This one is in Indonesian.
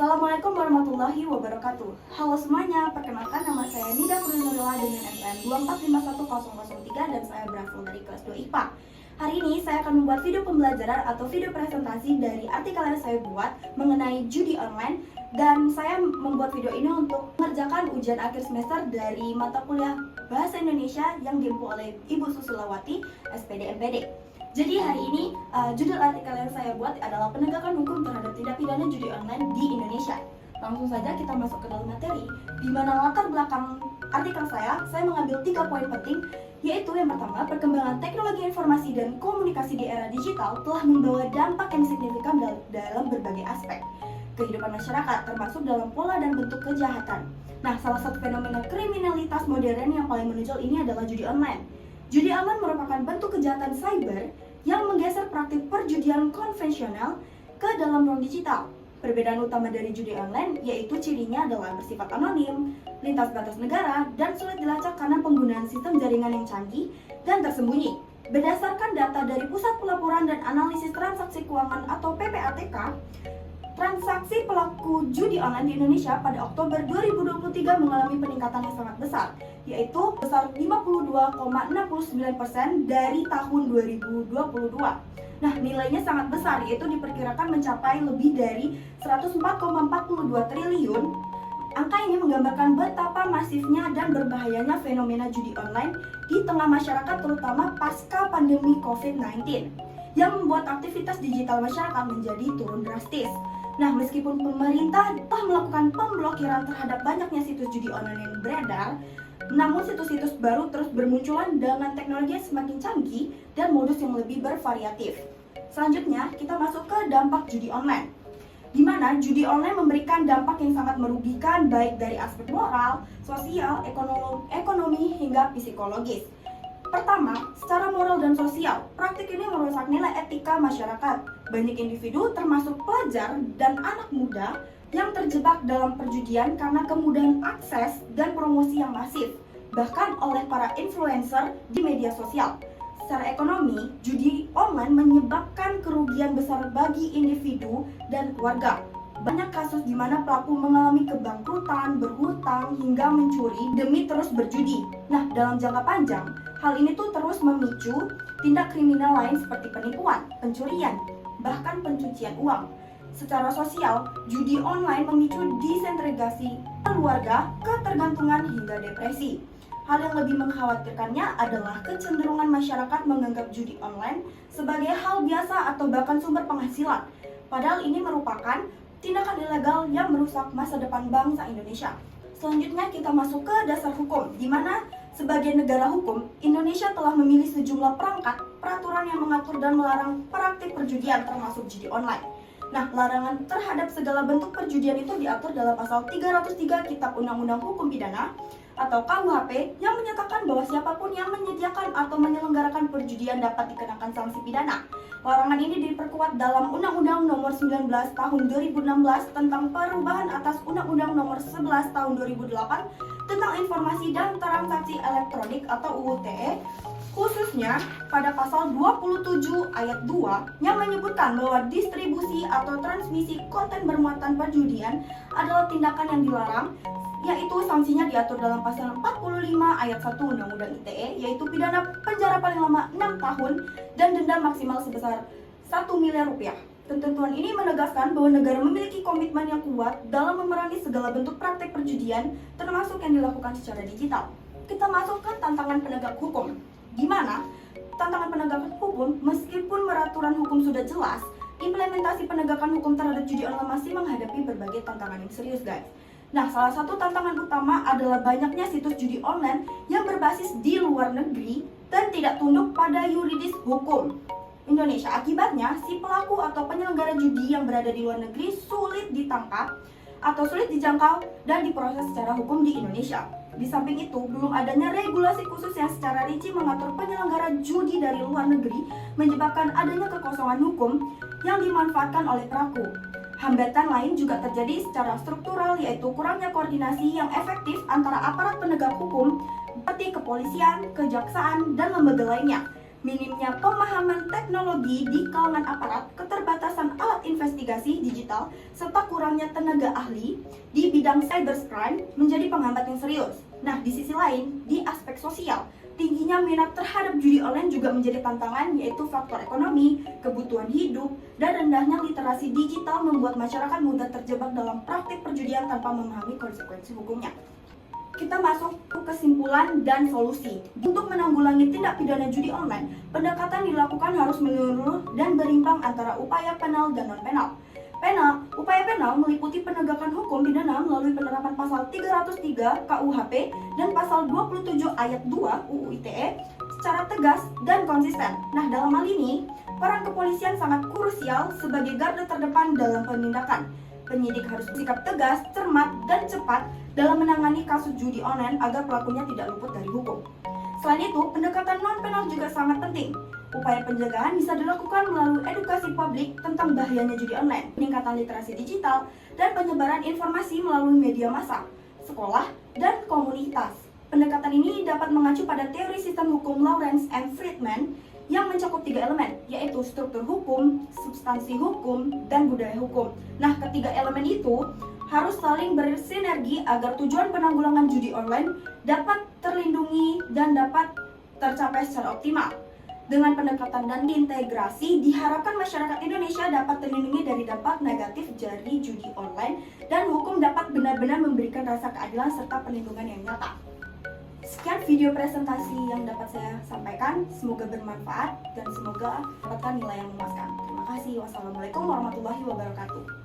Assalamualaikum warahmatullahi wabarakatuh. Halo semuanya, perkenalkan nama saya Nida Nurila dengan SPM 2451003 dan saya berasal dari kelas 2 IPA. Hari ini saya akan membuat video pembelajaran atau video presentasi dari artikel yang saya buat mengenai judi online, dan saya membuat video ini untuk mengerjakan ujian akhir semester dari mata kuliah Bahasa Indonesia yang diempu oleh Ibu Susilawati, SPD MPD. Jadi hari ini judul artikel yang saya buat adalah penegakan hukum terhadap tindak pidana judi online di Indonesia. Langsung saja kita masuk ke dalam materi, di mana latar belakang artikel saya mengambil 3 poin penting, yaitu yang pertama, perkembangan teknologi informasi dan komunikasi di era digital telah membawa dampak yang signifikan dalam berbagai aspek kehidupan masyarakat, termasuk dalam pola dan bentuk kejahatan. Nah, salah satu fenomena kriminalitas modern yang paling menonjol ini adalah judi online. Judi online merupakan bentuk kejahatan cyber yang menggeser praktik perjudian konvensional ke dalam ruang digital. Perbedaan utama dari judi online yaitu cirinya adalah bersifat anonim, lintas batas negara, dan sulit dilacak karena penggunaan sistem jaringan yang canggih dan tersembunyi. Berdasarkan data dari Pusat Pelaporan dan Analisis Transaksi Keuangan atau PPATK, transaksi pelaku judi online di Indonesia pada Oktober 2023 mengalami peningkatan yang sangat besar, yaitu besar 52,69% dari tahun 2022. Nah, nilainya sangat besar, yaitu diperkirakan mencapai lebih dari 104,42 triliun. Angka ini menggambarkan betapa masifnya dan berbahayanya fenomena judi online di tengah masyarakat, terutama pasca pandemi COVID-19, yang membuat aktivitas digital masyarakat menjadi turun drastis. Nah, meskipun pemerintah telah melakukan pemblokiran terhadap banyaknya situs judi online yang beredar, namun situs-situs baru terus bermunculan dengan teknologi yang semakin canggih dan modus yang lebih bervariatif. Selanjutnya, kita masuk ke dampak judi online, di mana judi online memberikan dampak yang sangat merugikan baik dari aspek moral, sosial, ekonomi hingga psikologis. Pertama, secara moral dan sosial, praktik ini merusak nilai etika masyarakat. Banyak individu, termasuk pelajar dan anak muda, yang terjebak dalam perjudian karena kemudahan akses dan promosi yang masif, bahkan oleh para influencer di media sosial. Secara ekonomi, judi online menyebabkan kerugian besar bagi individu dan keluarga. Banyak kasus di mana pelaku mengalami kebangkrutan, berhutang, hingga mencuri demi terus berjudi. Nah, dalam jangka panjang, hal ini tuh terus memicu tindak kriminal lain seperti penipuan, pencurian, bahkan pencucian uang. Secara sosial, judi online memicu disintegrasi keluarga, ketergantungan, hingga depresi. Hal yang lebih mengkhawatirkannya adalah kecenderungan masyarakat menganggap judi online sebagai hal biasa atau bahkan sumber penghasilan. Padahal ini merupakan tindakan ilegal yang merusak masa depan bangsa Indonesia. Selanjutnya kita masuk ke dasar hukum, di mana sebagai negara hukum, Indonesia telah memilih sejumlah perangkat peraturan yang mengatur dan melarang praktik perjudian termasuk judi online. Nah, larangan terhadap segala bentuk perjudian itu diatur dalam pasal 303 Kitab Undang-Undang Hukum Pidana atau KUHP yang menyatakan bahwa siapapun yang menyediakan atau menyelenggarakan perjudian dapat dikenakan sanksi pidana. Larangan ini diperkuat dalam Undang-Undang Nomor 19 Tahun 2016 tentang perubahan atas Undang-Undang Nomor 11 Tahun 2008 tentang Informasi dan Transaksi Elektronik atau UU ITE, khususnya pada pasal 27 ayat 2 yang menyebutkan bahwa distribusi atau transmisi konten bermuatan perjudian adalah tindakan yang dilarang, yaitu sanksinya diatur dalam pasal 45 ayat 1 Undang-Undang ITE, yaitu pidana penjara paling lama 6 tahun dan denda maksimal sebesar 1 miliar rupiah. Ketentuan ini menegaskan bahwa negara memiliki komitmen yang kuat dalam memerangi segala bentuk praktek perjudian, termasuk yang dilakukan secara digital. Kita masuk ke tantangan penegak hukum, di mana tantangan penegakan hukum, meskipun peraturan hukum sudah jelas, implementasi penegakan hukum terhadap judi online masih menghadapi berbagai tantangan yang serius, guys. Nah, salah satu tantangan utama adalah banyaknya situs judi online yang berbasis di luar negeri dan tidak tunduk pada yuridis hukum Indonesia. Akibatnya, si pelaku atau penyelenggara judi yang berada di luar negeri sulit ditangkap atau sulit dijangkau dan diproses secara hukum di Indonesia. Di samping itu, belum adanya regulasi khusus yang secara rinci mengatur penyelenggara judi dari luar negeri, menyebabkan adanya kekosongan hukum yang dimanfaatkan oleh pelaku. Hambatan lain juga terjadi secara struktural, yaitu kurangnya koordinasi yang efektif antara aparat penegak hukum seperti kepolisian, kejaksaan, dan lembaga lainnya. Minimnya pemahaman teknologi di kalangan aparat, keterbatasan alat investigasi digital, serta kurangnya tenaga bidang cybercrime menjadi penghambat yang serius. Nah, di sisi lain, di aspek sosial, tingginya minat terhadap judi online juga menjadi tantangan, yaitu faktor ekonomi, kebutuhan hidup, dan rendahnya literasi digital membuat masyarakat mudah terjebak dalam praktik perjudian tanpa memahami konsekuensi hukumnya. Kita masuk ke kesimpulan dan solusi. Untuk menanggulangi tindak pidana judi online, pendekatan dilakukan harus menyeluruh dan berimbang antara upaya penal dan non-penal. Upaya penal meliputi penegakan hukum pidana melalui penerapan pasal 303 KUHP dan pasal 27 ayat 2 UU ITE secara tegas dan konsisten. Nah, dalam hal ini, peran kepolisian sangat krusial sebagai garda terdepan dalam penindakan. Penyidik harus bersikap tegas, cermat, dan cepat dalam menangani kasus judi online agar pelakunya tidak luput dari hukum. Selain itu, pendekatan non-penal juga sangat penting. Upaya pencegahan bisa dilakukan melalui edukasi publik tentang bahayanya judi online, peningkatan literasi digital, dan penyebaran informasi melalui media massa, sekolah, dan komunitas. Pendekatan ini dapat mengacu pada teori sistem hukum Lawrence M. Friedman yang mencakup 3 elemen, yaitu struktur hukum, substansi hukum, dan budaya hukum. Nah, ketiga elemen itu harus saling bersinergi agar tujuan penanggulangan judi online dapat terlindungi dan dapat tercapai secara optimal. Dengan pendekatan dan integrasi, diharapkan masyarakat Indonesia dapat terlindungi dari dampak negatif dari judi online dan hukum dapat benar-benar memberikan rasa keadilan serta perlindungan yang nyata. Sekian video presentasi yang dapat saya sampaikan, semoga bermanfaat dan semoga mendapatkan nilai yang memuaskan. Terima kasih. Wassalamualaikum warahmatullahi wabarakatuh.